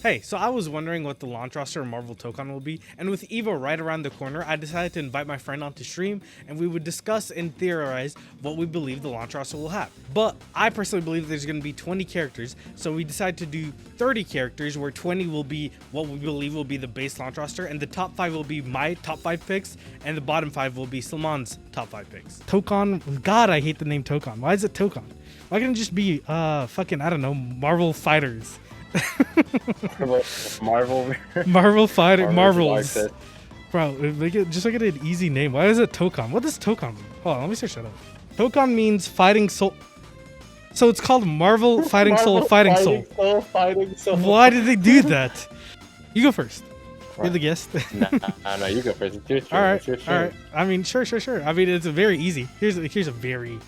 Hey, so I was wondering what the launch roster of Marvel Tokon will be, and with EVO right around the corner, I decided to invite my friend onto stream, and we would discuss and theorize what we believe the launch roster will have. But I personally believe there's going to be 20 characters, so we decided to do 30 characters, where 20 will be what we believe will be the base launch roster, and the top 5 will be my top 5 picks, and the bottom 5 will be Salman's top 5 picks. Tokon, God, I hate the name Tokon. Why is it Tokon? Why can't it just be, fucking, I don't know, Marvel Fighters? Marvel Fighter, Marvels. Bro, make it an easy name. Why is it Tokon? What does Tokon mean? Hold on, let me search that up. Tokon means fighting soul. So it's called Marvel Fighting Soul Fighting Soul. Why did they do that? You go first. You're the guest. No, you go first. It's your turn. All right. I mean, sure. I mean, it's a very easy. Here's a very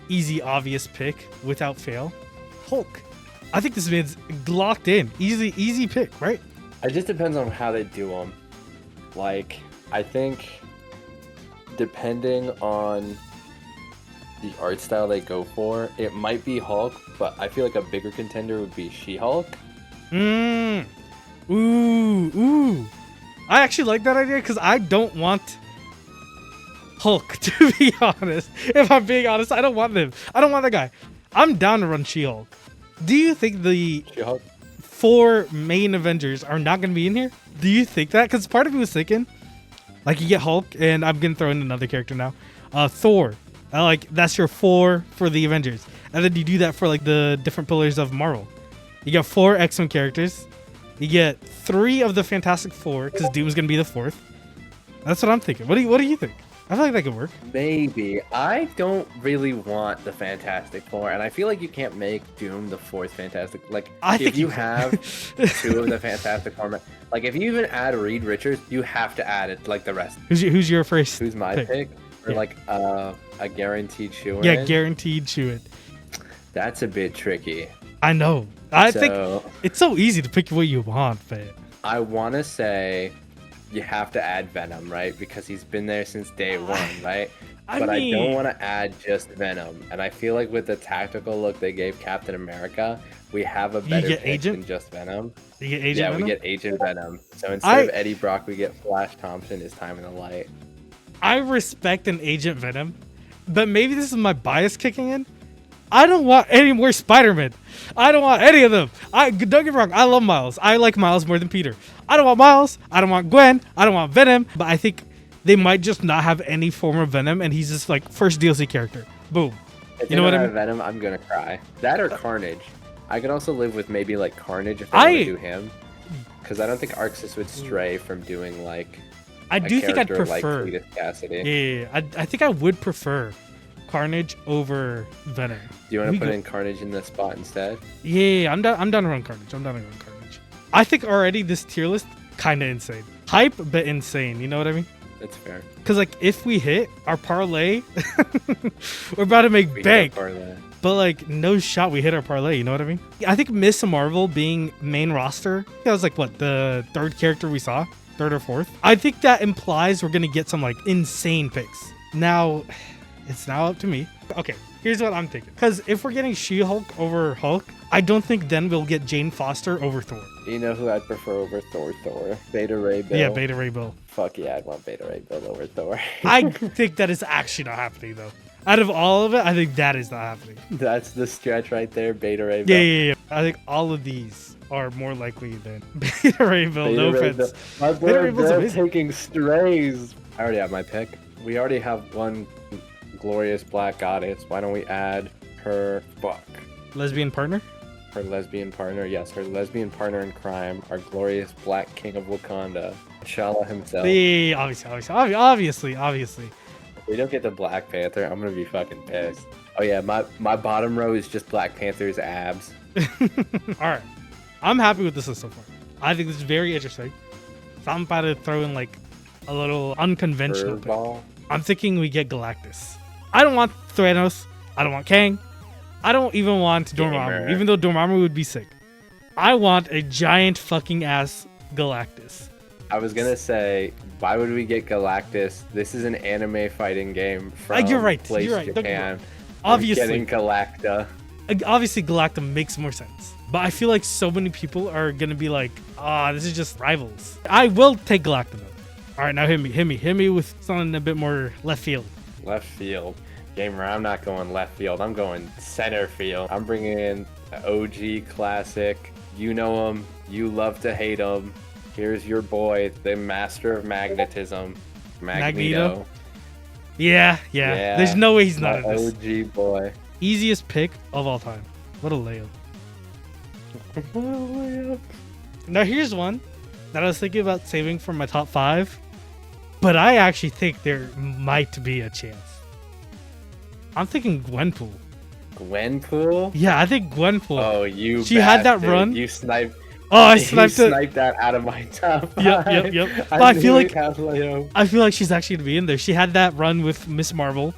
easy, obvious pick without fail. Hulk. I think this man's locked in. Easy pick, right? It just depends on how they do them. Like, I think depending on the art style they go for, it might be Hulk, but I feel like a bigger contender would be She-Hulk. Ooh. I actually like that idea because I don't want Hulk, to be honest. If I'm being honest, I don't want him. I don't want that guy. I'm down to run She-Hulk. Do you think the She-Hulk? 4 main Avengers are not going to be in here? Do you think that? Because part of me was thinking, like, you get Hulk, and I'm going to throw in another character now. Thor. Like, that's your 4 for the Avengers. And then you do that for, like, the different pillars of Marvel. You got 4 X-Men characters. You get 3 of the Fantastic Four, because Doom's going to be the 4th. That's what I'm thinking. What do you think? I feel like that could work. Maybe. I don't really want the Fantastic Four, and I feel like you can't make Doom the 4th Fantastic. Like, if you have 2 of the Fantastic Four, like if you even add Reed Richards, you have to add it like the rest. Who's your first? Who's my pick? Or like a guaranteed shoe-in? Yeah, guaranteed shoe-in. That's a bit tricky. I know. I think it's so easy to pick what you want, but I want to say you have to add Venom, right? Because he's been there since day one, right? I don't want to add just Venom. And I feel like with the tactical look they gave Captain America, we have a better pick than just Venom. You get Agent Venom? We get Agent Venom. So instead of Eddie Brock, we get Flash Thompson. His time in the light. I respect an Agent Venom, but maybe this is my bias kicking in. I don't want any more Spider-Man. I don't want any of them. Don't get me wrong. I love Miles. I like Miles more than Peter. I don't want Miles. I don't want Gwen. I don't want Venom. But I think they might just not have any form of Venom, and he's just like first DLC character. Boom. If you know what I mean? Venom, I'm gonna cry. That or Carnage. I could also live with maybe like Carnage if I do him, because I don't think Arxus would stray from doing like. I do think I'd prefer. Like Cletus Cassidy. Yeah. I think I would prefer Carnage over Venom. Do you want to put in Carnage in the spot instead? Yeah, I'm down to run Carnage. I think already this tier list kind of insane. Hype, but insane. You know what I mean? That's fair. Because like if we hit our parlay, we're about to make bank. But like no shot we hit our parlay. You know what I mean? I think Miss Marvel being main roster, that was like what, the 3rd character we saw, 3rd or 4th. I think that implies we're gonna get some like insane picks. Now. It's now up to me. Okay, here's what I'm thinking. Because if we're getting She-Hulk over Hulk, I don't think then we'll get Jane Foster over Thor. You know who I'd prefer over Thor? Beta Ray Bill. Yeah, Beta Ray Bill. Fuck yeah, I'd want Beta Ray Bill over Thor. I think that is actually not happening, though. Out of all of it, I think that is not happening. That's the stretch right there, Beta Ray Bill. Yeah. I think all of these are more likely than Beta Ray Bill. No offense. My boy Bill's taking strays. I already have my pick. We already have one glorious black goddess. Why don't we add her lesbian partner? Her lesbian partner, yes, her lesbian partner in crime, our glorious black king of Wakanda, T'Challa himself. Yeah, obviously. If we don't get the Black Panther, I'm gonna be fucking pissed. Oh yeah, my bottom row is just Black Panther's abs. Alright. I'm happy with this list so far. I think this is very interesting. So I'm about to throw in like a little unconventional pick. I'm thinking we get Galactus. I don't want Thanos. I don't want Kang. I don't even want Dormammu, even though Dormammu would be sick. I want a giant fucking ass Galactus. I was gonna say, why would we get Galactus? This is an anime fighting game from You're right. Japan. Obviously, getting Galacta. Obviously, Galacta makes more sense. But I feel like so many people are gonna be like, ah, this is just rivals. I will take Galactica. All right, now hit me with something a bit more left field. Left field. Gamer, I'm not going left field. I'm going center field. I'm bringing in OG classic. You know him. You love to hate him. Here's your boy, the master of magnetism, Magneto. Yeah. There's no way he's not in this. OG boy. Easiest pick of all time. What a layup. Now here's one that I was thinking about saving for my top 5, but I actually think there might be a chance. I'm thinking Gwenpool. Gwenpool? Yeah, I think Gwenpool. Oh, you She had that run. You sniped. Oh, I sniped it. Sniped that out of my top 5. Yep. But I feel like she's actually gonna be in there. She had that run with Miss Marvel.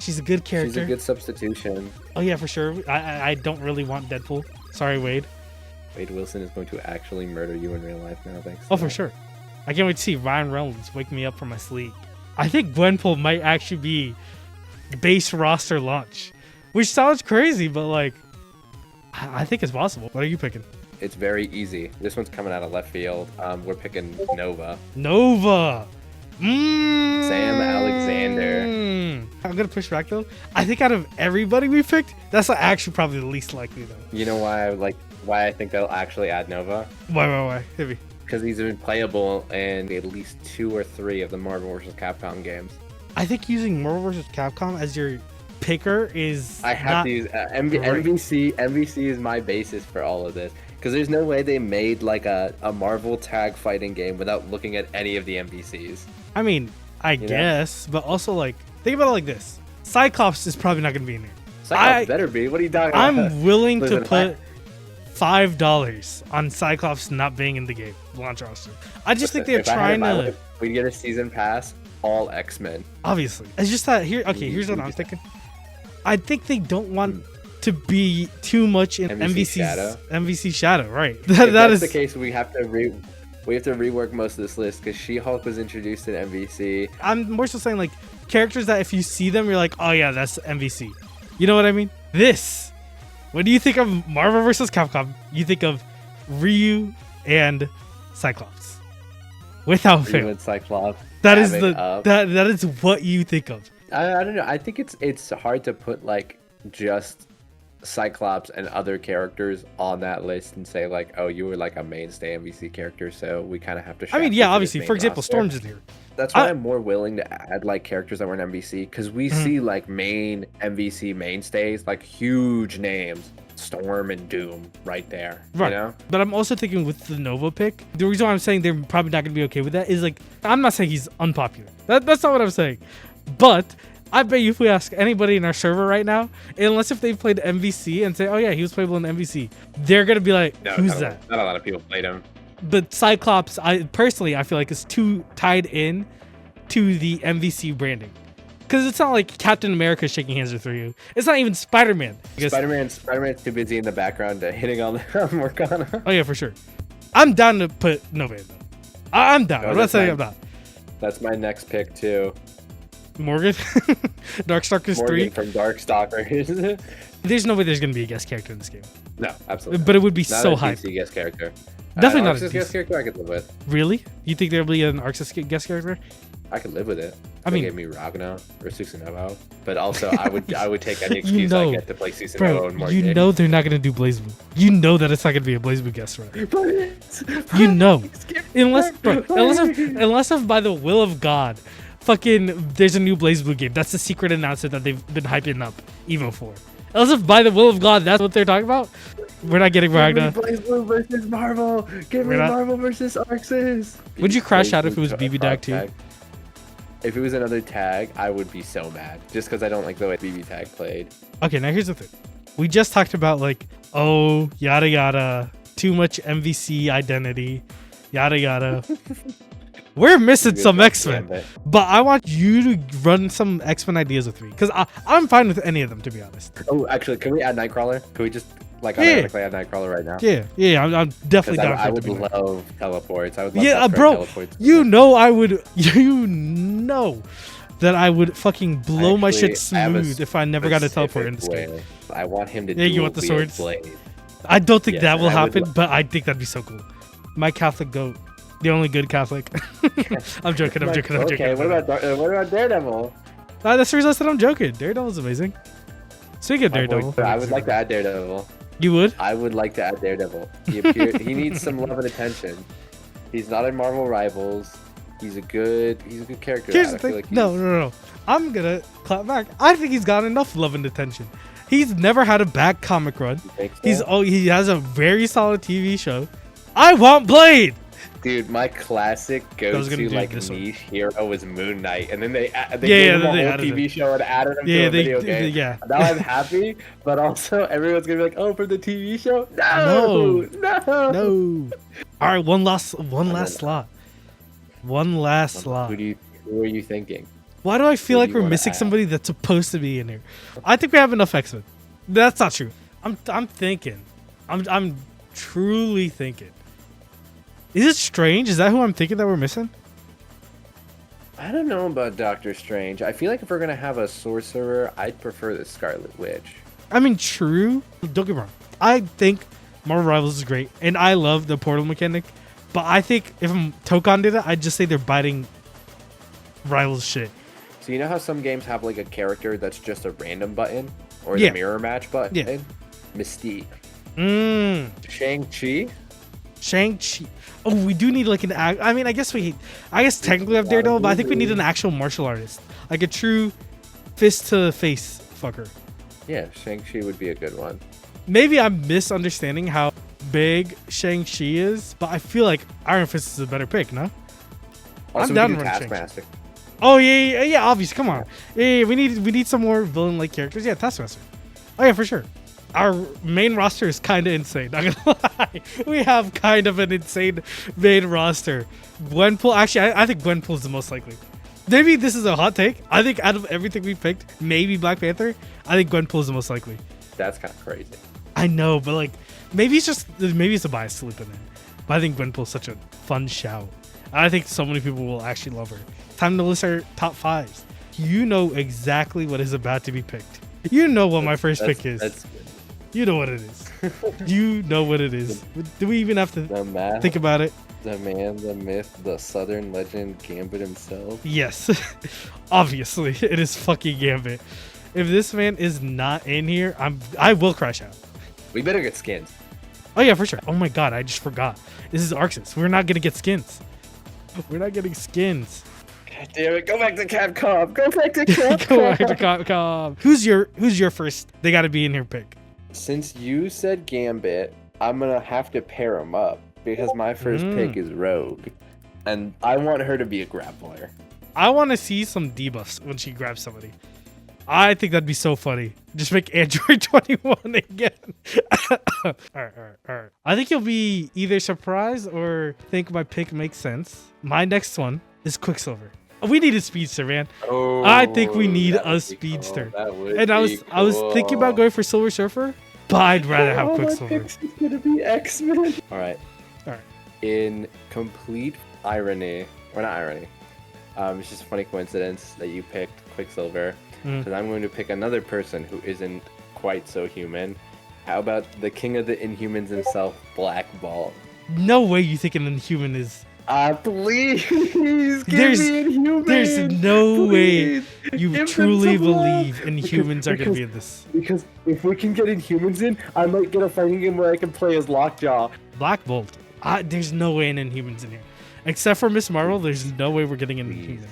She's a good character. She's a good substitution. Oh yeah, for sure. I don't really want Deadpool. Sorry, Wade. Wade Wilson is going to actually murder you in real life now, thanks. Oh, for sure. I can't wait to see Ryan Reynolds wake me up from my sleep. I think Gwenpool might actually be base roster launch, which sounds crazy, but like, I think it's possible. What are you picking? It's very easy. This one's coming out of left field. We're picking Nova. Sam Alexander. I'm gonna push back though. I think out of everybody we picked, that's actually probably the least likely though. You know why I think they'll actually add Nova? Why? Hit me. Because he's been playable in at least 2 or 3 of the Marvel vs. Capcom games. I think using Marvel vs. Capcom as your picker is. I have to use MVC. MVC is my basis for all of this. Because there's no way they made like a Marvel tag fighting game without looking at any of the MVCs. I mean, I guess, but also like think about it like this: Cyclops is probably not gonna be in there. Cyclops better be. What are you talking about? I'm willing to put $5 on Cyclops not being in the game launch roster. I just think they're trying to. We get a season pass, all X-Men. Obviously, it's just that here. Okay, here's what I'm thinking. I think they don't want to be too much in MVC shadow, right? That's the case. We have to rework most of this list because She-Hulk was introduced in MVC. I'm more so saying like characters that if you see them, you're like, oh yeah, that's MVC. You know what I mean? When do you think of Marvel vs. Capcom, you think of Ryu and Cyclops. Without fail. Ryu and Cyclops. That is that is what you think of. I don't know. I think it's hard to put like just Cyclops and other characters on that list and say like, oh, you were like a mainstay MVC character, so we kind of have to. I mean, yeah, obviously. For example, roster. Storm's in here. That's why I'm more willing to add like characters that were in MVC because we see like main MVC mainstays, like huge names, Storm and Doom right there. Right. You know? But I'm also thinking with the Nova pick, the reason why I'm saying they're probably not going to be okay with that is like, I'm not saying he's unpopular. That's not what I'm saying. But I bet you if we ask anybody in our server right now, unless if they've played MVC and say, oh yeah, he was playable in MVC, they're going to be like, who's that? Not a lot of people played him. But Cyclops, I feel like is too tied in to the MVC branding. Because it's not like Captain America shaking hands with Ryu. It's not even Spider-Man. Spider-Man's too busy in the background hitting on Morgana. Oh yeah, for sure. I'm down to put Nova in though. I'm down. I'm not saying I'm not. That's my next pick too. Morgan? Darkstalkers 3? From Darkstalkers. There's no way there's going to be a guest character in this game. No, absolutely. But it would be not so hype. DC guest character. Definitely not a Arxis guest character I could live with. Really? You think there'll be an Arxis guest character? I could live with it. I mean, gave me Ragnar or Susanoo, but also I would take any excuse I get to play Susanoo and more. You know they're not gonna do BlazBlue. You know that it's not gonna be a BlazBlue guest, right? You know, unless if by the will of God, fucking there's a new BlazBlue game. That's the secret announcement that they've been hyping up Evo for. Unless if by the will of God, that's what they're talking about. We're not getting Ragnar. BlazBlue versus Marvel. Give me Marvel versus Arxis. Would you crash out if it was BB Tag 2? If it was another tag, I would be so mad. Just because I don't like the way BB Tag played. Okay, now here's the thing. We just talked about like, oh, yada yada, too much MVC identity, yada yada. We're missing some X-Men, but I want you to run some X-Men ideas with me because I'm fine with any of them, to be honest. Oh, actually, can we add Nightcrawler? Can we just automatically add Nightcrawler right now? Yeah, I'm definitely down. I would love teleports. I would love teleports. You know I would. You know that I would fucking blow my shit smooth if I never got a teleport in this game. I want him to. Yeah, you want the swords? I don't think Yes, that will I would happen, but I think that'd be so cool. My Catholic goat, the only good Catholic. I'm joking. I'm joking. I'm joking. Okay, what about Daredevil? That's the reason I said I'm joking. Daredevil's amazing. Speaking of Daredevil, I would like to add Daredevil. You would? I would like to add Daredevil. He needs some love and attention. He's not in Marvel Rivals. He's a good character. Here's the thing. No. I'm gonna clap back. I think he's got enough love and attention. He's never had a bad comic run. So? He has a very solid TV show. I want Blade. Dude, my classic go-to like niche hero was Moon Knight, and then they gave him a whole TV show and added him to a video game. Yeah. Now I'm happy, but also everyone's gonna be like, "Oh, for the TV show? No. All right, one last slot. One last slot. Who are you thinking? Why do I feel like we're missing somebody that's supposed to be in here? I think we have enough X-Men. That's not true. I'm thinking. I'm truly thinking. Is it Strange? Is that who I'm thinking that we're missing? I don't know about Doctor Strange. I feel like if we're gonna have a sorcerer, I'd prefer the Scarlet Witch. I mean, true. Don't get me wrong. I think Marvel Rivals is great, and I love the portal mechanic. But I think if Tokon did it, I'd just say they're biting Rivals shit. So you know how some games have like a character that's just a random button or the mirror match button? Yeah. Mystique. Shang-Chi. Oh, we do need like an I mean, I guess technically have Daredevil, but I think we need an actual martial artist. Like a true fist to face fucker. Yeah, Shang-Chi would be a good one. Maybe I'm misunderstanding how big Shang-Chi is, but I feel like Iron Fist is a better pick, no? Also, I'm down to to run Taskmaster. Oh yeah, obviously. Come on. Yeah, we need some more villain-like characters. Yeah, Taskmaster. Oh yeah, for sure. Our main roster is kind of insane. Not gonna lie, we have kind of an insane main roster. Gwenpool. Actually, I think Gwenpool is the most likely. Maybe this is a hot take. I think out of everything we picked, maybe Black Panther. I think Gwenpool is the most likely. That's kind of crazy. I know, but like maybe it's a bias to loop in. But I think Gwenpool is such a fun shout. I think so many people will actually love her. Time to list our top fives. You know exactly what is about to be picked. You know what my first pick is. You know what it is. You know what it is. Do we even have to think about it? The man, the myth, the Southern legend, Gambit himself. Yes. Obviously, it is fucking Gambit. If this man is not in here, I will crash out. We better get skins. Oh yeah, for sure. Oh my god, I just forgot. This is Arxis. We're not gonna get skins. We're not getting skins. God damn it! Go back to Capcom. Go back to Capcom. Go back to Capcom. Who's your first? They got to be in here pick. Since you said Gambit, I'm gonna have to pair them up because my first pick is Rogue, and I want her to be a grappler. I want to see some debuffs when she grabs somebody. I think that'd be so funny. Just make Android 21 again. All right. I think you'll be either surprised or think my pick makes sense. My next one is Quicksilver. We need a speedster, man. Oh, I think we need a speedster. Cool. And I was thinking about going for Silver Surfer, but I'd rather have Quicksilver. My pick's gonna be X-Men. All right. In complete irony, or not irony, it's just a funny coincidence that you picked Quicksilver, because I'm going to pick another person who isn't quite so human. How about the king of the Inhumans himself, Black Bolt? No way you think an Inhuman is... Please, give me Inhumans. There's no way you truly believe Inhumans are going to be in this. Because if we can get Inhumans in, I might get a fighting game where I can play as Lockjaw. Black Bolt. There's no way an Inhumans in here. Except for Miss Marvel, there's no way we're getting an Inhuman.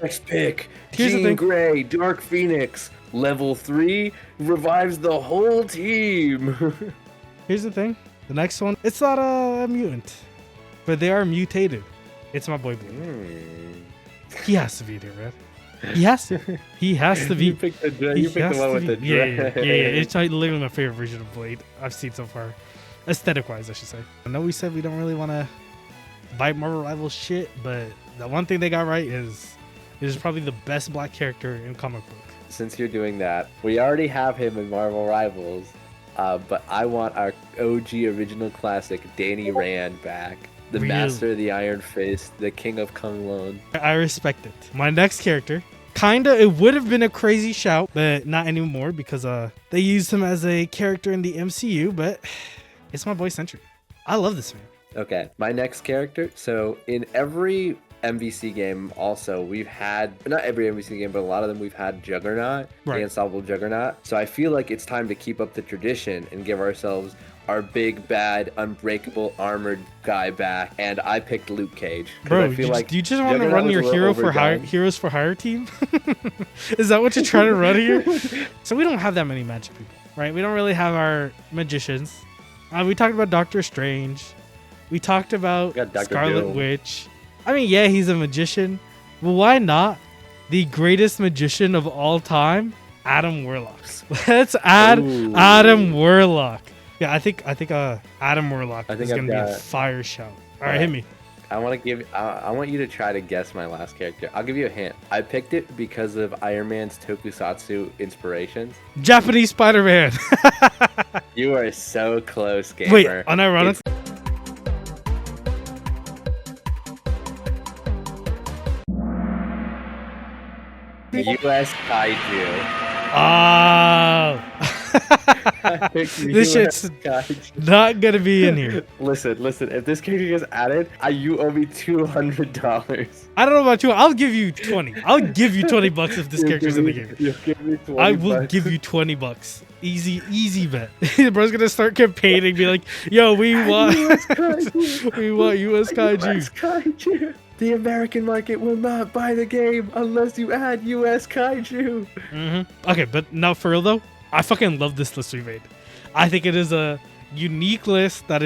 Next pick, Jean Grey, Dark Phoenix. Level 3 revives the whole team. Here's the thing. The next one, it's not a mutant, but they are mutated. It's my boy Blade. He has to be there, man. He has to. He has to be. You picked the one with the dread. Yeah. It's literally my favorite version of Blade I've seen so far. Aesthetic-wise, I should say. I know we said we don't really want to bite Marvel Rivals shit, but the one thing they got right is it is probably the best black character in comic book. Since you're doing that, we already have him in Marvel Rivals, but I want our OG original classic Danny Rand back. The master of the Iron Fist, the king of Kunlun. I respect it. My next character, it would have been a crazy shout, but not anymore because they used him as a character in the MCU, but It's my boy Sentry. I love this man. Okay, my next character. So in every MVC game, also we've had, not every MVC game, but a lot of them we've had Juggernaut, Right. the Unstoppable Juggernaut. So I feel like it's time to keep up the tradition and give ourselves our big bad unbreakable armored guy back. And I picked Luke Cage. 'Cause Bro, I feel like do you just want to Juggernaut run was your a little hero for hire, overdone. heroes for hire team? Is that what you're trying to run here? So we don't have that many magic people, right? We don't really have our magicians. We talked about Doctor Strange. We talked about got Dr. Scarlet Doom. Witch. I mean, yeah, he's a magician. But why not the greatest magician of all time, Adam Warlock? Let's add Ooh. Adam Warlock. Yeah, I think Adam Warlock I think is gonna I've be a got- fire shout. All right, Alright. hit me. I want you to try to guess my last character. I'll give you a hint. I picked it because of Iron Man's tokusatsu inspirations. Japanese Spider-Man. You are so close, gamer. Wait, unironically. It's US Kaiju. Oh. I picked This US shit's Kaiju. not gonna be in here. Listen. If this character gets added, you owe me $200. I don't know about you. I'll give you 20. I'll give you 20 bucks if this character's in the game. You give me 20 I will bucks. give you 20 bucks. Easy bet. Bro's gonna start campaigning, be like, yo, we want US Kaiju. we want US US Kaiju. Kaiju. The American market will not buy the game unless you add US Kaiju. Okay, but now for real though, I fucking love this list we made. I think it is a unique list that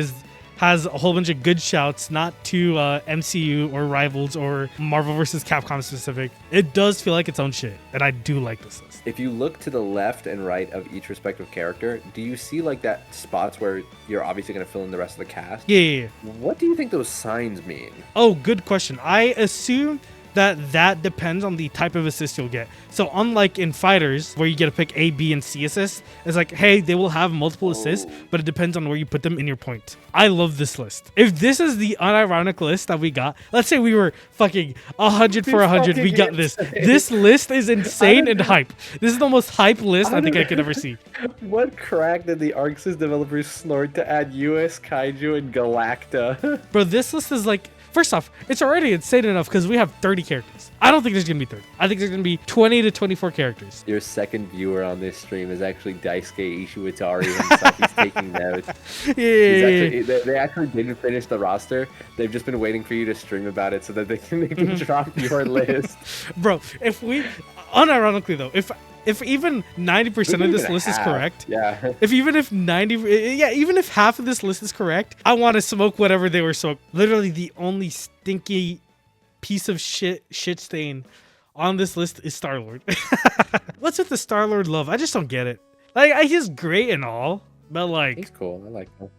has a whole bunch of good shouts, not to MCU or Rivals or Marvel vs. Capcom specific. It does feel like its own shit, and I do like this list. If you look to the left and right of each respective character, do you see like that spots where you're obviously going to fill in the rest of the cast? Yeah. What do you think those signs mean? Oh, good question. I assume that depends on the type of assist you'll get. So unlike in fighters where you get to pick A, B, and C assists, it's like, hey, they will have multiple assists, but it depends on where you put them in your point. I love this list. If this is the unironic list that we got, let's say we were fucking 100 for 100, we got this. This list is insane and hype. This is the most hype list I think I could ever see. What crack did the Arc Sys developers snort to add US Kaiju and Galacta? Bro, this list is like, first off, it's already insane enough because we have 30 characters. I don't think there's going to be 30. I think there's going to be 20 to 24 characters. Your second viewer on this stream is actually Daisuke Ishiwatari himself. He's taking notes. Yeah. They actually didn't finish the roster. They've just been waiting for you to stream about it so that they can drop your list. Bro, if we, unironically though, if even 90% of this Even list is half. correct, Yeah. even if half of this list is correct, I want to smoke whatever they were smoked. Literally the only stinky piece of shit stain on this list is Star-Lord. What's with the Star-Lord love? I just don't get it. Like, he's great and all, but like, He's cool. I like him.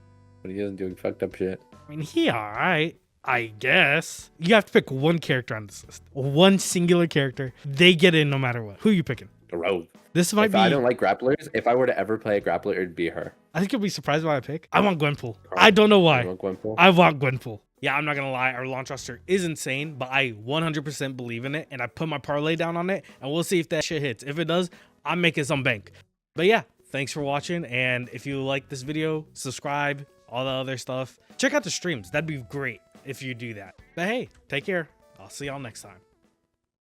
But he doesn't do fucked up shit. I mean, he alright, I guess. You have to pick one character on this list. One singular character. They get in no matter what. Who you picking? The Rogue. This might If be. I don't like grapplers, if I were to ever play a grappler, it'd be her. I think you'll be surprised by my pick. I want Gwenpool. I don't know You why. want Gwenpool? I want Gwenpool. Yeah, I'm not gonna lie. Our launch roster is insane, but I 100% believe in it, and I put my parlay down on it, and we'll see if that shit hits. If it does, I'm making some bank. But yeah, thanks for watching, and if you like this video, subscribe, all the other stuff. Check out the streams. That'd be great if you do that. But hey, take care. I'll see y'all next time.